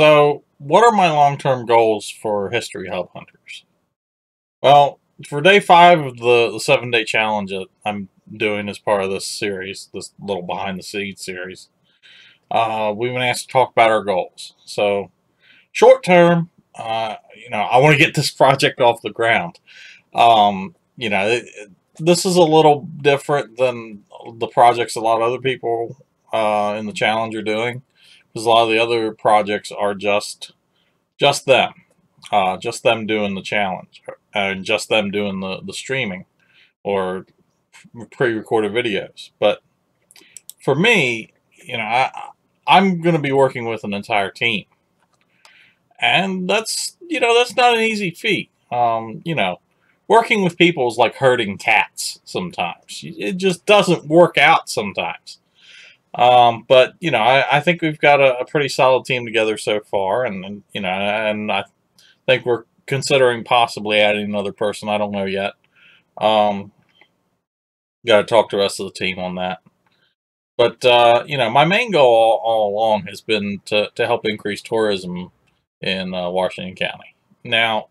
So, what are my long-term goals for History Hub Hunters? Well, for day 5 of the 7-day challenge that I'm doing as part of this series, this little behind-the-scenes series, we've been asked to talk about our goals. So, short term, I want to get this project off the ground. This is a little different than the projects a lot of other people in the challenge are doing, because a lot of the other projects are just them doing the challenge, and just them doing the streaming or pre-recorded videos. But for me, I'm going to be working with an entire team, and that's not an easy feat. Working with people is like herding cats sometimes. It just doesn't work out sometimes. But I think we've got a pretty solid team together so far, and I think we're considering possibly adding another person. I don't know yet. Got to talk to the rest of the team on that. But my main goal all along has been to help increase tourism in Washington County. Now,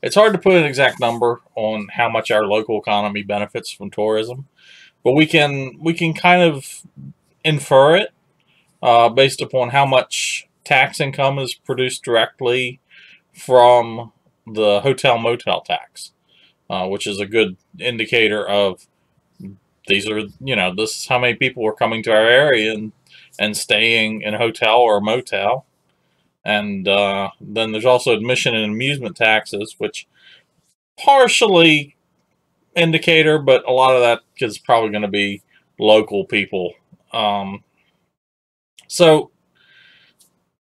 it's hard to put an exact number on how much our local economy benefits from tourism, but we can kind of infer it based upon how much tax income is produced directly from the hotel motel tax, which is a good indicator of this is how many people are coming to our area and staying in a hotel or a motel. And then there's also admission and amusement taxes, which partially indicator, but a lot of that is probably going to be local people. So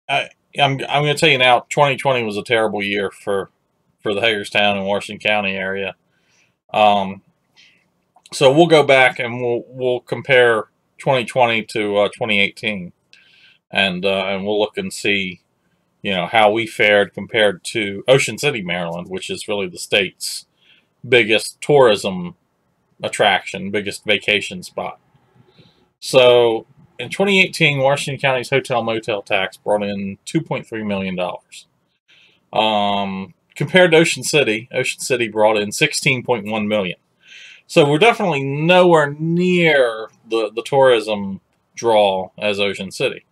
I'm going to tell you now, 2020 was a terrible year for the Hagerstown and Washington County area. So we'll go back and we'll compare 2020 to 2018, and we'll look and see how we fared compared to Ocean City, Maryland, which is really the state's biggest tourism attraction, biggest vacation spot. So in 2018, Washington County's hotel motel tax brought in $2.3 million. Compared to Ocean City brought in $16.1 million. So we're definitely nowhere near the tourism draw as Ocean City.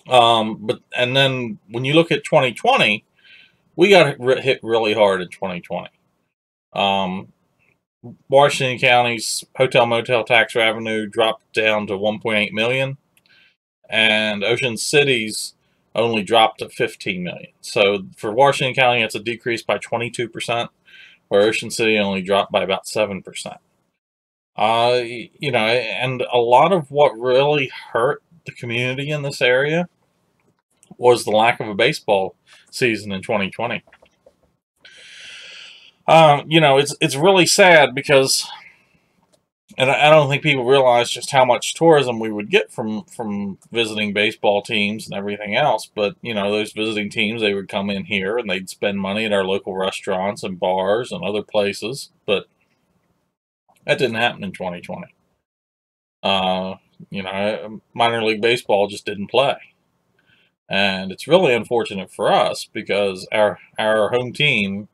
And then when you look at 2020, we got hit really hard in 2020. Washington County's hotel motel tax revenue dropped down to $1.8 million, and Ocean City's only dropped to $15 million. So for Washington County, it's a decrease by 22%, where Ocean City only dropped by about 7%. And a lot of what really hurt the community in this area was the lack of a baseball season in 2020. It's really sad because, and I don't think people realize just how much tourism we would get from visiting baseball teams and everything else. But, those visiting teams, they would come in here and they'd spend money at our local restaurants and bars and other places. But that didn't happen in 2020. Minor league baseball just didn't play. And it's really unfortunate for us because our home team,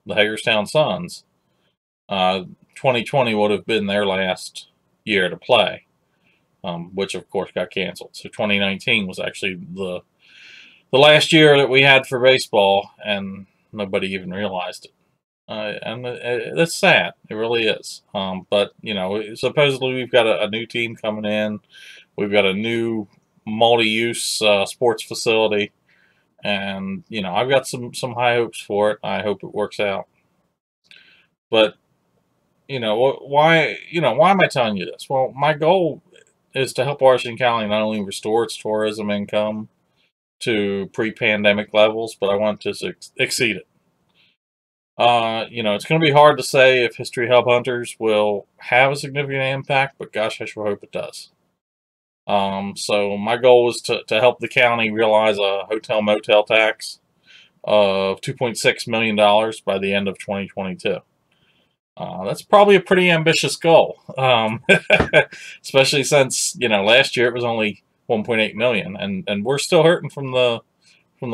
the Hagerstown Suns, 2020 would have been their last year to play, which of course got canceled. So 2019 was actually the last year that we had for baseball, and nobody even realized it. And that's sad. It really is. But supposedly we've got a new team coming in. We've got a new multi-use sports facility, and I've got some high hopes for it. I hope it works out. But why am I telling you this? Well, my goal is to help Washington County not only restore its tourism income to pre-pandemic levels, but I want to exceed it. It's going to be hard to say if History Hub Hunters will have a significant impact, but gosh, I sure hope it does. So my goal is to help the county realize a hotel motel tax of $2.6 million by the end of 2022. That's probably a pretty ambitious goal, especially since last year it was only 1.8 million, and we're still hurting from the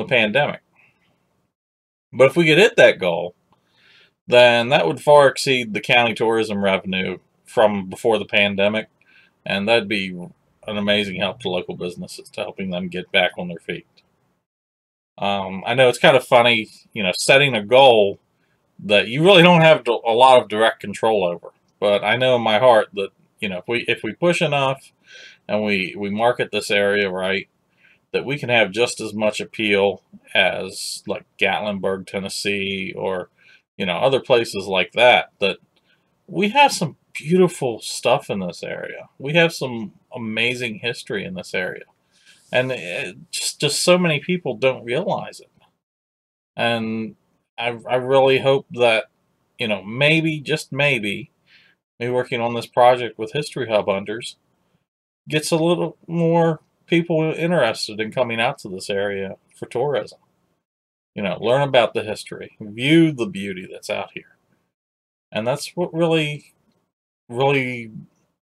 pandemic. But if we could hit that goal, then that would far exceed the county tourism revenue from before the pandemic, and that'd be an amazing help to local businesses, to helping them get back on their feet. I know it's kind of funny, setting a goal that you really don't have a lot of direct control over. But I know in my heart that, if we push enough and we market this area right, that we can have just as much appeal as like Gatlinburg, Tennessee, or other places like that. That we have some beautiful stuff in this area. We have some amazing history in this area, and just so many people don't realize it. And I really hope that, maybe, just maybe, me working on this project with History Hub hunters gets a little more people interested in coming out to this area for tourism. Learn about the history, view the beauty that's out here. And that's what really, really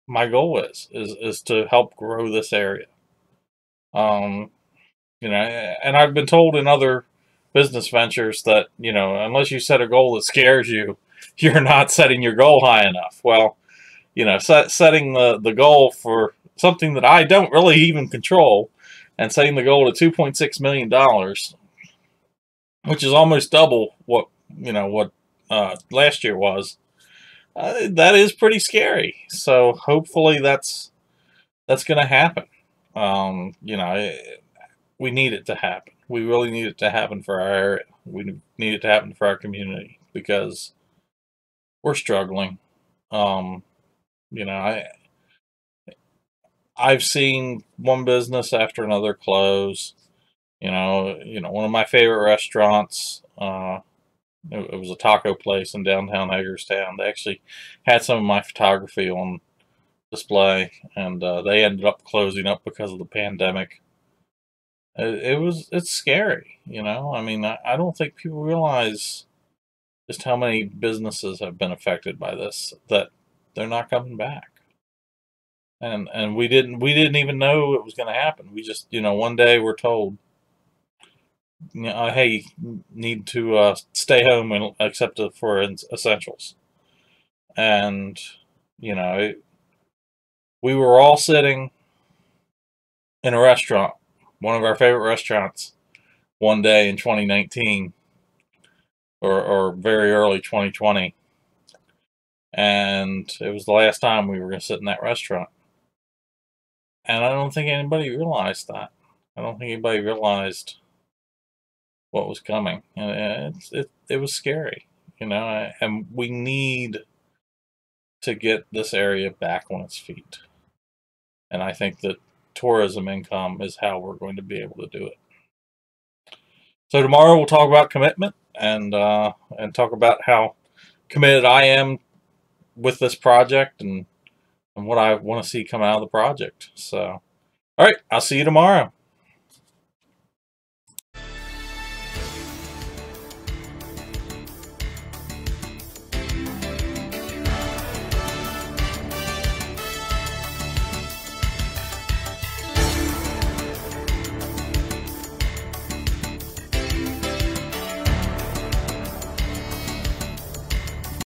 my goal is to help grow this area. And I've been told in other business ventures that, unless you set a goal that scares you, you're not setting your goal high enough. Well, setting the goal for something that I don't really even control, and setting the goal to $2.6 million, which is almost double what last year was, that is pretty scary. So hopefully that's going to happen. We need it to happen. We really need it to happen for our area. We need it to happen for our community, because we're struggling. I've seen one business after another close. One of my favorite restaurants, it was a taco place in downtown Hagerstown. They actually had some of my photography on display, and they ended up closing up because of the pandemic. It's scary, I mean, I don't think people realize just how many businesses have been affected by this, that they're not coming back. And we didn't even know it was going to happen. We just, one day we're told, hey, you need to stay home and except for essentials. And, we were all sitting in a restaurant, one of our favorite restaurants, one day in 2019, or very early 2020. And it was the last time we were going to sit in that restaurant. And I don't think anybody realized that. I don't think anybody realized what was coming. And it was scary, and we need to get this area back on its feet. And I think that tourism income is how we're going to be able to do it. So tomorrow we'll talk about commitment, and talk about how committed I am with this project, and what I want to see come out of the project. So, all right, I'll see you tomorrow.